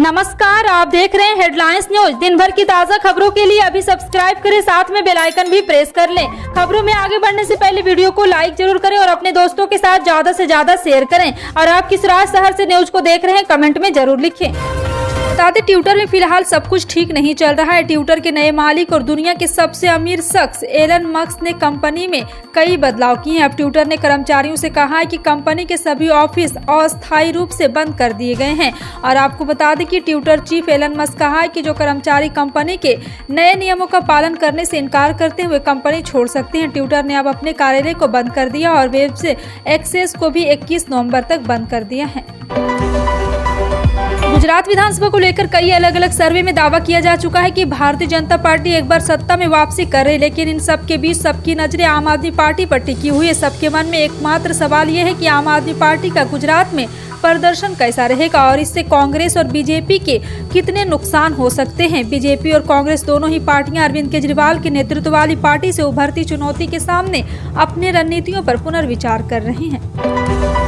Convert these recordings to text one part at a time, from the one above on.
नमस्कार, आप देख रहे हैं हेडलाइंस न्यूज। दिन भर की ताज़ा खबरों के लिए अभी सब्सक्राइब करें, साथ में बेल आइकन भी प्रेस कर लें। खबरों में आगे बढ़ने से पहले वीडियो को लाइक जरूर करें और अपने दोस्तों के साथ ज्यादा से ज्यादा शेयर करें। और आप किस राज्य शहर से न्यूज को देख रहे हैं, कमेंट में जरूर लिखें। बता दें, ट्विटर में फिलहाल सब कुछ ठीक नहीं चल रहा है। ट्विटर के नए मालिक और दुनिया के सबसे अमीर शख्स एलन मस्क ने कंपनी में कई बदलाव किए हैं। अब ट्विटर ने कर्मचारियों से कहा है कि कंपनी के सभी ऑफिस अस्थायी रूप से बंद कर दिए गए हैं। और आपको बता दें कि ट्विटर चीफ एलन मस्क कहा है कि जो कर्मचारी कंपनी के नए नियमों का पालन करने से इनकार करते हुए कंपनी छोड़ सकते हैं। ट्विटर ने अब अपने कार्यालय को बंद कर दिया और वेब से एक्सेस को भी 21 नवंबर तक बंद कर दिया है। गुजरात विधानसभा को लेकर कई अलग अलग सर्वे में दावा किया जा चुका है कि भारतीय जनता पार्टी एक बार सत्ता में वापसी कर रही है, लेकिन इन सब के बीच सबकी नजरें आम आदमी पार्टी पर टिकी हुई है। सबके मन में एकमात्र सवाल यह है कि आम आदमी पार्टी का गुजरात में प्रदर्शन कैसा रहेगा और इससे कांग्रेस और बीजेपी के कितने नुकसान हो सकते हैं। बीजेपी और कांग्रेस दोनों ही पार्टियां अरविंद केजरीवाल के नेतृत्व वाली पार्टी से उभरती चुनौती के सामने अपने रणनीतियों पर पुनर्विचार कर रहे हैं।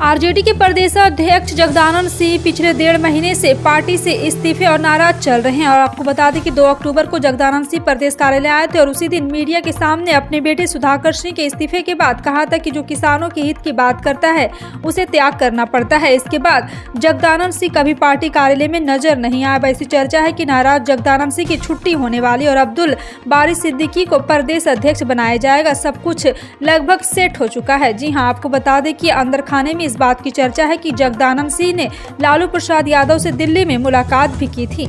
आरजेडी के प्रदेश अध्यक्ष जगदानंद सिंह पिछले 1.5 महीने से पार्टी से इस्तीफे और नाराज चल रहे हैं। और आपको बता दें कि 2 अक्टूबर को जगदानंद सिंह प्रदेश कार्यालय आए थे और उसी दिन मीडिया के सामने अपने बेटे सुधाकर सिंह के इस्तीफे के बाद कहा था कि जो किसानों के हित की बात करता है उसे त्याग करना पड़ता है। इसके बाद जगदानंद सिंह कभी पार्टी कार्यालय में नजर नहीं आए। ऐसी चर्चा है कि नाराज जगदानंद सिंह की छुट्टी होने वाली और अब्दुल बारी सिद्दीकी को प्रदेश अध्यक्ष बनाया जाएगा। सब कुछ लगभग सेट हो चुका है। जी हाँ, आपको बता दें कि अंदर खाने में इस बात की चर्चा है कि जगदानंद सिंह ने लालू प्रसाद यादव से दिल्ली में मुलाकात भी की थी।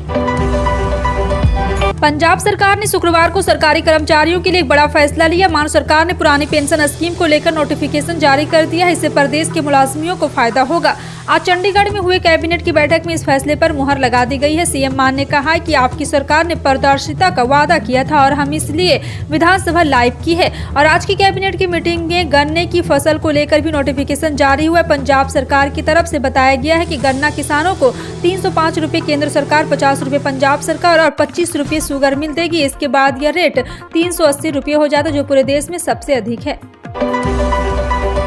पंजाब सरकार ने शुक्रवार को सरकारी कर्मचारियों के लिए एक बड़ा फैसला लिया। मानो सरकार ने पुरानी पेंशन स्कीम को लेकर नोटिफिकेशन जारी कर दिया है। इससे प्रदेश के मुलाजिमों को फायदा होगा। आज चंडीगढ़ में हुए कैबिनेट की बैठक में इस फैसले पर मुहर लगा दी गई है। सीएम मान ने कहा है कि आपकी सरकार ने पारदर्शिता का वादा किया था और हम इसलिए विधानसभा लाइव की है। और आज की कैबिनेट की मीटिंग में गन्ने की फसल को लेकर भी नोटिफिकेशन जारी हुआ। पंजाब सरकार की तरफ से बताया गया है कि गन्ना किसानों को 305 रुपए केंद्र सरकार, 50 रुपए पंजाब सरकार और 25 रुपए शुगर मिल देगी। इसके बाद यह रेट 380 रुपये हो जाता, जो पूरे देश में सबसे अधिक है।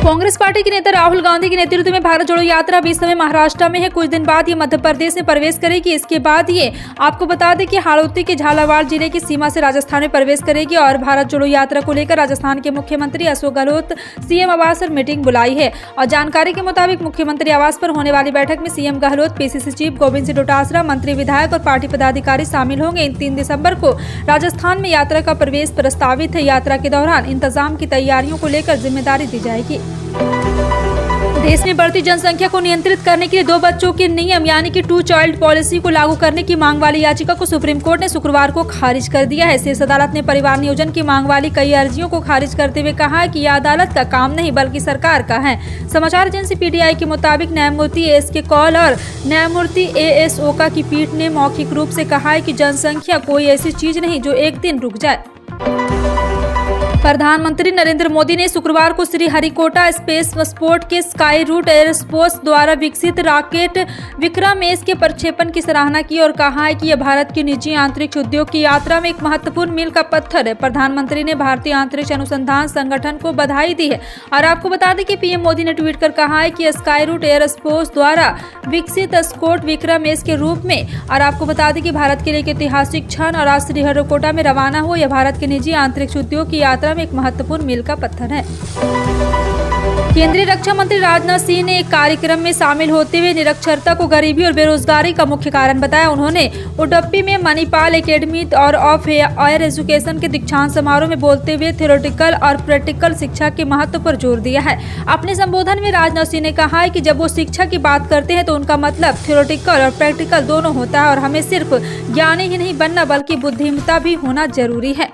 कांग्रेस पार्टी के नेता राहुल गांधी के नेतृत्व में भारत जोड़ो यात्रा अभी इस समय महाराष्ट्र में है। कुछ दिन बाद ये मध्य प्रदेश में प्रवेश करेगी। इसके बाद ये आपको बता दें कि हाड़ौती के झालावाड़ जिले की सीमा से राजस्थान में प्रवेश करेगी। और भारत जोड़ो यात्रा को लेकर राजस्थान के मुख्यमंत्री अशोक गहलोत सीएम आवास पर मीटिंग बुलाई है। और जानकारी के मुताबिक मुख्यमंत्री आवास पर होने वाली बैठक में CM Gehlot, PCC chief Govind Singh Dotasra, मंत्री, विधायक और पार्टी पदाधिकारी शामिल होंगे। 3 दिसंबर को राजस्थान में यात्रा का प्रवेश प्रस्तावित है। यात्रा के दौरान इंतजाम की तैयारियों को लेकर जिम्मेदारी दी जाएगी। देश में बढ़ती जनसंख्या को नियंत्रित करने के लिए 2 बच्चों के नियम यानी कि 2 चाइल्ड पॉलिसी को लागू करने की मांग वाली याचिका को सुप्रीम कोर्ट ने शुक्रवार को खारिज कर दिया है। शीर्ष अदालत ने परिवार नियोजन की मांग वाली कई अर्जियों को खारिज करते हुए कहा है कि यह अदालत का काम नहीं बल्कि सरकार का है। समाचार एजेंसी पीटीआई के मुताबिक न्यायमूर्ति एस.के. कौल और न्यायमूर्ति ए.एस. ओका की पीठ ने मौखिक रूप से कहा है कि जनसंख्या कोई ऐसी चीज नहीं जो एक दिन रुक जाए। प्रधानमंत्री नरेंद्र मोदी ने शुक्रवार को श्रीहरिकोटा स्पेस स्पोर्ट के स्काई रूट एयरस्पेस द्वारा विकसित रॉकेट विक्रम एस के प्रक्षेपण की सराहना की और कहा है कि यह भारत की निजी अंतरिक्ष उद्योग की यात्रा में एक महत्वपूर्ण मील का पत्थर है। प्रधानमंत्री ने भारतीय अंतरिक्ष अनुसंधान संगठन को बधाई दी है। और आपको बता दें कि पीएम मोदी ने ट्वीट कर कहा है कि स्काई रूट एयरस्पेस द्वारा विकसित स्कोट विक्रम एस के रूप में। और आपको बता दें कि भारत के लिए एक ऐतिहासिक क्षण और आज श्रीहरिकोटा में रवाना हो। यह भारत के निजी अंतरिक्ष उद्योग की यात्रा में एक महत्वपूर्ण मील का पत्थर है। केंद्रीय रक्षा मंत्री राजनाथ सिंह ने एक कार्यक्रम में शामिल होते हुए निरक्षरता को गरीबी और बेरोजगारी का मुख्य कारण बताया। उन्होंने उडुपी में मणिपाल एकेडमी और ऑफ हायर एजुकेशन के दीक्षांत समारोह में बोलते हुए थ्योरेटिकल और प्रैक्टिकल शिक्षा के महत्व पर जोर दिया है। अपने संबोधन में राजनाथ सिंह ने कहा है कि जब वो शिक्षा की बात करते हैं तो उनका मतलब थ्योरेटिकल और प्रैक्टिकल दोनों होता है और हमें सिर्फ ज्ञानी ही नहीं बनना बल्कि बुद्धिमत्ता भी होना जरूरी है।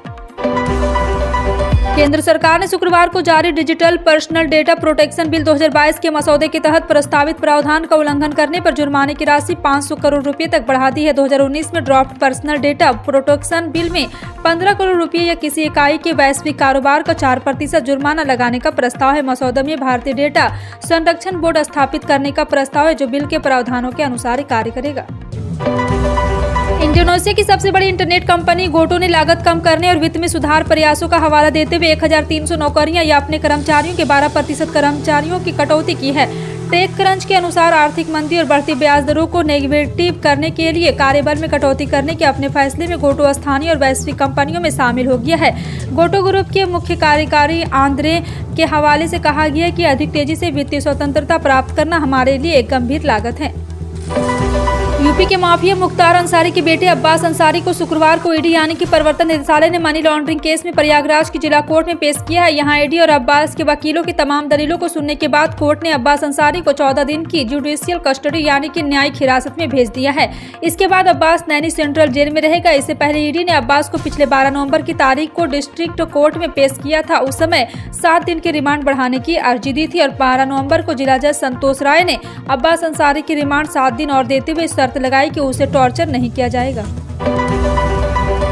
केंद्र सरकार ने शुक्रवार को जारी digital personal data protection bill 2022 के मसौदे के तहत प्रस्तावित प्रावधान का उल्लंघन करने पर जुर्माने की राशि 500 करोड़ रुपए तक बढ़ा दी है। 2019 में draft personal data protection bill में 15 करोड़ रुपए या किसी इकाई के वैश्विक कारोबार का 4% जुर्माना लगाने का प्रस्ताव है। मसौदे में भारतीय डेटा संरक्षण बोर्ड स्थापित करने का प्रस्ताव है जो बिल के प्रावधानों के अनुसार ही कार्य करेगा। इंडोनेशिया की सबसे बड़ी इंटरनेट कंपनी गोटो ने लागत कम करने और वित्त में सुधार प्रयासों का हवाला देते हुए 1300 नौकरियां या अपने कर्मचारियों के 12% कर्मचारियों की कटौती की है। टेक क्रंच के अनुसार आर्थिक मंदी और बढ़ती ब्याज दरों को नेगेटिव करने के लिए कार्यबल में कटौती करने के अपने फैसले में गोटो स्थानीय और वैश्विक कंपनियों में शामिल हो गया है। गोटो ग्रुप के मुख्य कार्यकारी आंद्रे के हवाले से कहा गया कि अधिक तेजी से वित्तीय स्वतंत्रता प्राप्त करना हमारे लिए एक गंभीर लागत है। यूपी के माफिया मुख्तार अंसारी के बेटे अब्बास अंसारी को शुक्रवार को ईडी यानी कि प्रवर्तन निदेशालय ने मनी लॉन्ड्रिंग केस में प्रयागराज की जिला कोर्ट में पेश किया है। यहां ईडी और अब्बास के वकीलों की तमाम दलीलों को सुनने के बाद कोर्ट ने अब्बास अंसारी को 14 दिन की जुडिशियल कस्टडी यानी कि न्यायिक हिरासत में भेज दिया है। इसके बाद अब्बास नैनी सेंट्रल जेल में रहेगा। इससे पहले ईडी ने अब्बास को पिछले 12 नवंबर की तारीख को डिस्ट्रिक्ट कोर्ट में पेश किया था। उस समय 7 दिन की रिमांड बढ़ाने की अर्जी दी थी और 12 नवंबर को जिला जज संतोष राय ने अब्बास अंसारी की रिमांड 7 दिन और देते हुए शर्त लगाई कि उसे टॉर्चर नहीं किया जाएगा।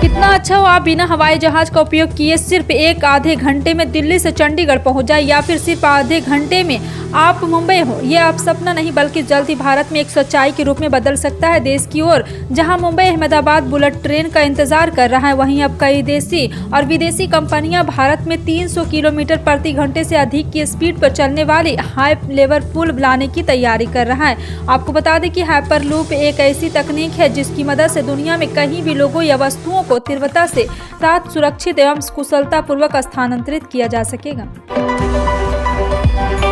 कितना अच्छा हो आप बिना हवाई जहाज का उपयोग किए सिर्फ एक आधे घंटे में दिल्ली से चंडीगढ़ पहुंच जाए या फिर सिर्फ आधे घंटे में आप मुंबई हो। ये अब सपना नहीं बल्कि जल्द ही भारत में एक सच्चाई के रूप में बदल सकता है। देश की ओर जहां मुंबई अहमदाबाद बुलेट ट्रेन का इंतजार कर रहा है, वहीं अब कई देशी और विदेशी कंपनियां भारत में 300 किलोमीटर प्रति घंटे से अधिक की स्पीड पर चलने वाली हाई लेवल पुल लाने की तैयारी कर रहा है। आपको बता दें कि हाइपरलूप एक ऐसी तकनीक है जिसकी मदद से दुनिया में कहीं भी लोगों या वस्तुओं को तीव्रता से साथ सुरक्षित एवं कुशलता पूर्वक स्थानांतरित किया जा सकेगा।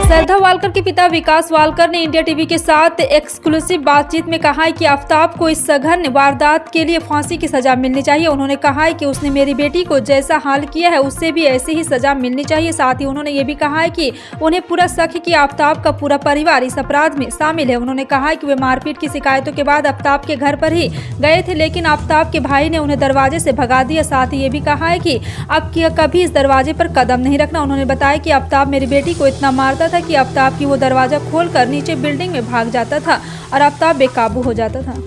श्रद्धा वालकर के पिता विकास वालकर ने इंडिया टीवी के साथ एक्सक्लूसिव बातचीत में कहा है कि आफ्ताब को इस सघन वारदात के लिए फांसी की सजा मिलनी चाहिए। उन्होंने कहा है कि उसने मेरी बेटी को जैसा हाल किया है उससे भी ऐसी ही सजा मिलनी चाहिए। साथ ही उन्होंने ये भी कहा है कि उन्हें पूरा शक है कि आफ्ताब का पूरा परिवार इस अपराध में शामिल है। उन्होंने कहा है कि वे मारपीट की शिकायतों के बाद आफ्ताब के घर पर ही गए थे, लेकिन आफ्ताब के भाई ने उन्हें दरवाजे से भगा दिया। साथ ही ये भी कहा है कि अब कभी इस दरवाजे पर कदम नहीं रखना। उन्होंने बताया कि आफ्ताब मेरी बेटी को इतना मारता था कि आफ्ताब की वो दरवाजा खोलकर नीचे बिल्डिंग में भाग जाता था और आफ्ताब बेकाबू हो जाता था।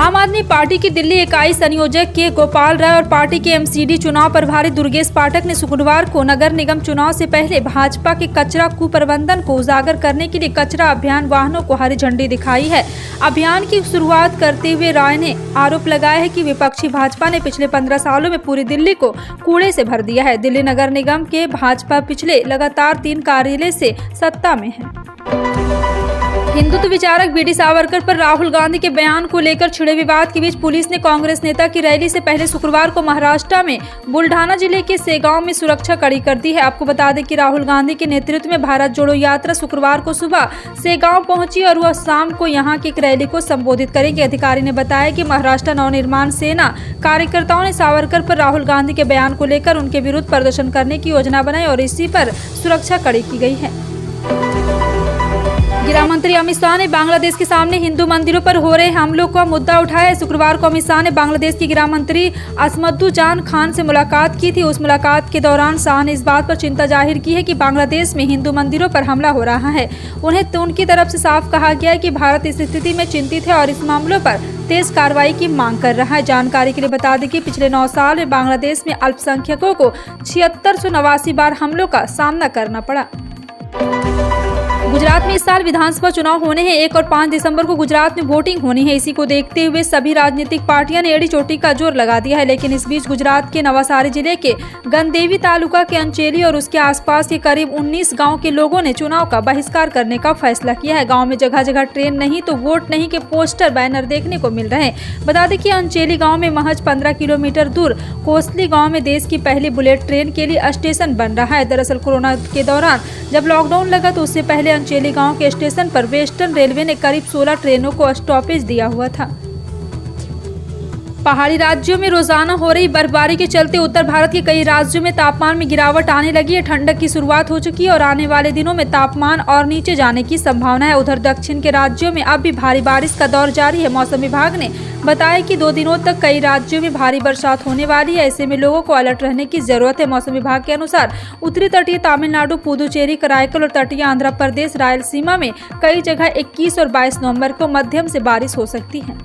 आम आदमी पार्टी की दिल्ली इकाई संयोजक के गोपाल राय और पार्टी के एमसीडी चुनाव प्रभारी दुर्गेश पाठक ने शुक्रवार को नगर निगम चुनाव से पहले भाजपा के कचरा कुप्रबंधन को उजागर करने के लिए कचरा अभियान वाहनों को हरी झंडी दिखाई है। अभियान की शुरुआत करते हुए राय ने आरोप लगाया है कि विपक्षी भाजपा ने पिछले 15 सालों में पूरी दिल्ली को कूड़े से भर दिया है। दिल्ली नगर निगम के भाजपा पिछले लगातार 3 कार्यालय से सत्ता में है। हिंदुत्व विचारक बीडी सावरकर पर राहुल गांधी के बयान को लेकर छिड़े विवाद के बीच पुलिस ने कांग्रेस नेता की रैली से पहले शुक्रवार को महाराष्ट्र में बुल्ढाना जिले के सेगांव में सुरक्षा कड़ी कर दी है। आपको बता दें कि राहुल गांधी के नेतृत्व में भारत जोड़ो यात्रा शुक्रवार को सुबह सेगांव पहुंची और वह शाम को यहां की एक रैली को संबोधित करेंगे। अधिकारी ने बताया कि महाराष्ट्र नवनिर्माण सेना कार्यकर्ताओं ने सावरकर पर राहुल गांधी के बयान को लेकर उनके विरुद्ध प्रदर्शन करने की योजना बनाई और इसी पर सुरक्षा कड़ी की गई है। गृह मंत्री अमित शाह ने बांग्लादेश के सामने हिंदू मंदिरों पर हो रहे हमलों का मुद्दा उठाया है। शुक्रवार को अमित शाह ने बांग्लादेश की गृह मंत्री असमद्दुजान खान से मुलाकात की थी। उस मुलाकात के दौरान शाह ने इस बात पर चिंता जाहिर की है कि बांग्लादेश में हिंदू मंदिरों पर हमला हो रहा है। उन्हें तो उनकी तरफ से साफ कहा गया है कि भारत इस स्थिति में चिंतित है और इस मामलों पर तेज कार्रवाई की मांग कर रहा है। जानकारी के लिए बता दें कि पिछले 9 साल में बांग्लादेश में अल्पसंख्यकों को 7689 बार हमलों का सामना करना पड़ा। गुजरात में इस साल विधानसभा चुनाव होने हैं। 1 और 5 दिसंबर को गुजरात में वोटिंग होनी है। इसी को देखते हुए सभी राजनीतिक पार्टियां ने एड़ी चोटी का जोर लगा दिया है। लेकिन इस बीच गुजरात के नवासारी जिले के गंदेवी तालुका के अंचेली और उसके आसपास के करीब 19 गांव के लोगों ने चुनाव का बहिष्कार करने का फैसला किया है। गांव में जगह जगह ट्रेन नहीं तो वोट नहीं के पोस्टर बैनर देखने को मिल रहे हैं। बता दें कि अंचेली गाँव में महज 15 किलोमीटर दूर कोसली गाँव में देश की पहली बुलेट ट्रेन के लिए स्टेशन बन रहा है। दरअसल कोरोना के दौरान जब लॉकडाउन लगा तो उससे पहले अंचेली गांव के स्टेशन पर वेस्टर्न रेलवे ने करीब 16 ट्रेनों को स्टॉपेज दिया हुआ था। पहाड़ी राज्यों में रोजाना हो रही बर्फबारी के चलते उत्तर भारत के कई राज्यों में तापमान में गिरावट आने लगी है। ठंडक की शुरुआत हो चुकी है और आने वाले दिनों में तापमान और नीचे जाने की संभावना है। उधर दक्षिण के राज्यों में अब भी भारी बारिश का दौर जारी है। मौसम विभाग ने बताया कि 2 दिनों तक कई राज्यों में भारी बरसात होने वाली है। ऐसे में लोगों को अलर्ट रहने की जरूरत है। मौसम विभाग के अनुसार उत्तरी तटीय तमिलनाडु, पुदुचेरी, कराईकल और तटीय आंध्र प्रदेश, रायलसीमा में कई जगह 21 और 22 नवंबर को मध्यम से बारिश हो सकती है।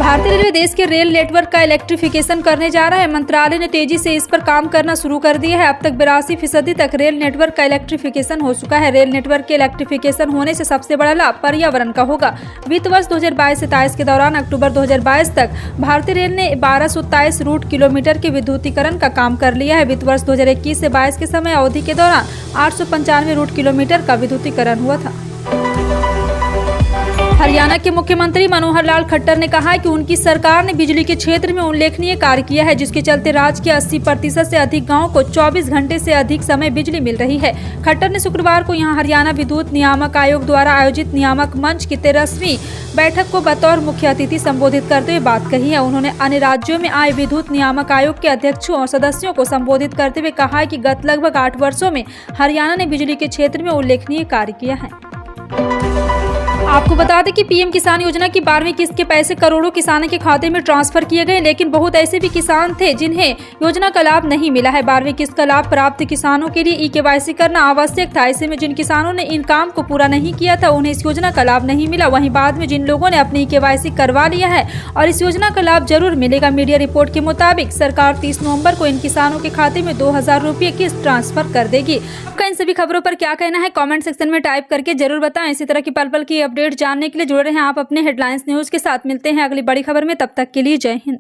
भारतीय रेलवे देश के रेल नेटवर्क का इलेक्ट्रिफिकेशन करने जा रहा है। मंत्रालय ने तेजी से इस पर काम करना शुरू कर दिया है। अब तक 82% तक रेल नेटवर्क का इलेक्ट्रिफिकेशन हो चुका है। रेल नेटवर्क के इलेक्ट्रिफिकेशन होने से सबसे बड़ा लाभ पर्यावरण का होगा। वित्त वर्ष 2022-23 के दौरान अक्टूबर 2022 तक भारतीय रेल ने 1223 रूट किलोमीटर के विद्युतीकरण का काम कर लिया है। वित्त वर्ष 2021 से 22 के समय अवधि के दौरान 895 रूट किलोमीटर का विद्युतीकरण हुआ था। हरियाणा के मुख्यमंत्री मनोहर लाल खट्टर ने कहा है कि उनकी सरकार ने बिजली के क्षेत्र में उल्लेखनीय कार्य किया है, जिसके चलते राज्य के 80% से अधिक गांवों को 24 घंटे से अधिक समय बिजली मिल रही है। खट्टर ने शुक्रवार को यहां हरियाणा विद्युत नियामक आयोग द्वारा आयोजित नियामक मंच की 13वीं बैठक को बतौर मुख्य अतिथि संबोधित करते हुए बात कही है। उन्होंने अन्य राज्यों में आए विद्युत नियामक आयोग के अध्यक्षों और सदस्यों को संबोधित करते हुए कहा है कि गत लगभग 8 वर्षों में हरियाणा ने बिजली के क्षेत्र में उल्लेखनीय कार्य किया है। आपको बता दें कि पीएम किसान योजना की 12वीं किस्त के पैसे करोड़ों किसानों के खाते में ट्रांसफर किए गए, लेकिन बहुत ऐसे भी किसान थे जिन्हें योजना का लाभ नहीं मिला है। 12वीं किस्त का लाभ प्राप्त किसानों के लिए ई-केवाईसी करना आवश्यक था। ऐसे में जिन किसानों ने इन काम को पूरा नहीं किया था उन्हें इस योजना का लाभ नहीं मिला। वहीं बाद में जिन लोगों ने अपनी ई-केवाईसी करवा लिया है और इस योजना का लाभ जरूर मिलेगा। मीडिया रिपोर्ट के मुताबिक सरकार 30 नवम्बर को इन किसानों के खाते में 2000 रुपये किस्त ट्रांसफर कर देगी। आपका इन सभी खबरों पर क्या कहना है कमेंट सेक्शन में टाइप करके जरूर बताएं। इसी तरह की पल पल की अपडेट जानने के लिए जुड़े रहें आप अपने हेडलाइंस न्यूज के साथ। मिलते हैं अगली बड़ी खबर में, तब तक के लिए जय हिंद।